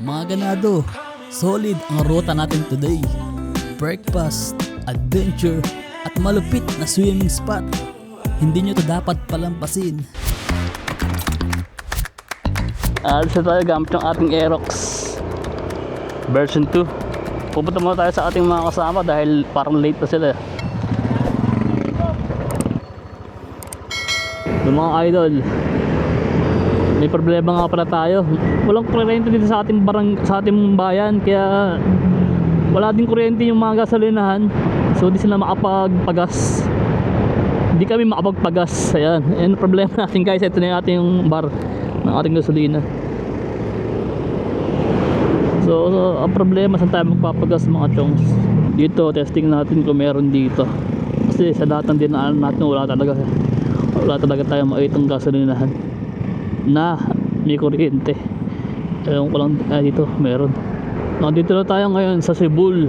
Mga ganado, solid ang ruta natin today. Breakfast, adventure, at malupit na swimming spot. Hindi nyo to dapat palampasin. Alis na tayo gamit yung ating Aerox version 2. Pupunta muna tayo sa ating mga kasama dahil parang late na sila. Yung mga idol, may problema nga pala tayo. Walang kuryente dito sa ating sa ating bayan, kaya wala din kuryente yung mga gasolinahan. So di sila makapagpagas. Hindi kami makapagpagas. Ayan, yung problema natin guys. Ito na yung ating bar ng ating gasolina. So ang problema, saan tayo magpapagas mga chongs? Dito, testing natin kung meron dito. Kasi sa lahat ng dinaanan natin, wala talaga tayong maitong gasolinahan na may kuryente. Ewan ko lang, dito meron. Nandito na tayo ngayon sa Cebu.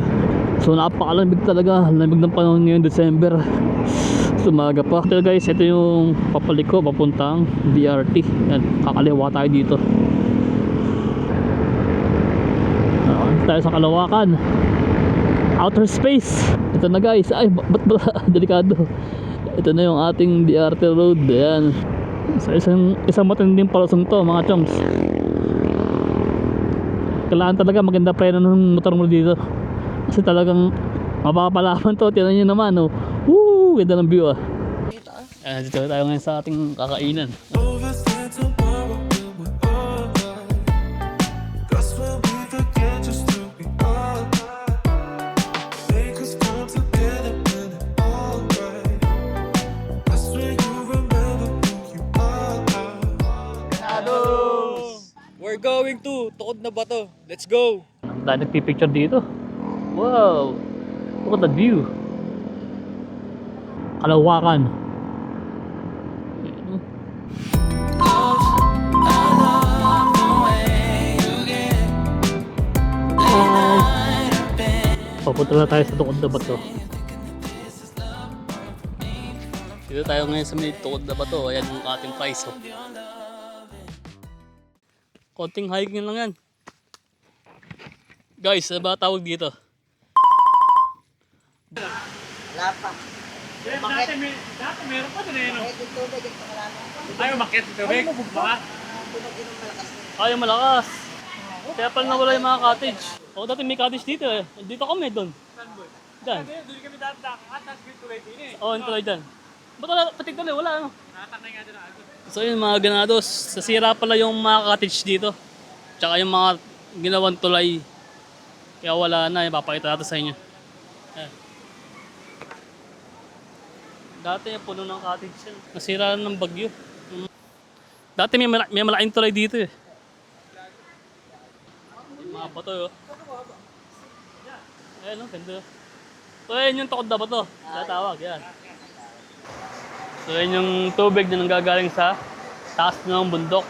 So napakalamig talaga. Lamig ng panahon ngayon, December. Sumaga pa. So guys, ito yung papaliko papuntang BRT. Yan, kakaliwa tayo dito. Tayo sa Kalawakan, outer space. Ito na guys. Ay, ba't ba delikado. Ito na yung ating BRT road. Ayan, sa isang matinding palusong to mga chongs. Kailangan talaga maganda preno ng motor mo dito, kasi talagang mapapalaman to. Tingnan nyo naman, oh. Woo! Ganda ng view, ah. Dito tayo ngayon sa ating kakainan. We're going to Tukod na Bato. Let's go! Dahil nagpipicture dito. Wow! Look at that view. Kalawakan. Papunta na tayo sa Tukod na Bato. Dito tayo ngayon sa may Tukod na Bato. Ayan yung ating price, oh. Konting hiking lang yan. Guys, ano ba tawag dito? Wala pa. Dati meron pa din eh, no? Kahit yung tubig, ito wala na. Ayaw makit ito, Bek. Baka? Tunog yun ang malakas na. Ay, malakas. Kaya pala nawala yung mga cottage. O, dati may cottage dito eh. Dito kami doon. Diyan. Doon kami dati at nag-build tuloy din eh. Oo, yung tuloy dyan. Ba't wala? Patig tuloy, wala ano. Nakatakay nga din ako. So yun mga ganados, sasira pala yung mga cottage dito. Tsaka yung mga ginawang tulay. Kaya wala na, ipapakita natin sa inyo. Ayan. Dati puno ng cottage yan. Nasira ng bagyo. Dati may malaking tulay dito eh. Yung mga bato oh. Ayan o, ganda. So ayan yung Tukod na Bato. Tatawag, yan. So yan yung tubig na nanggagaling sa taas ng bundok.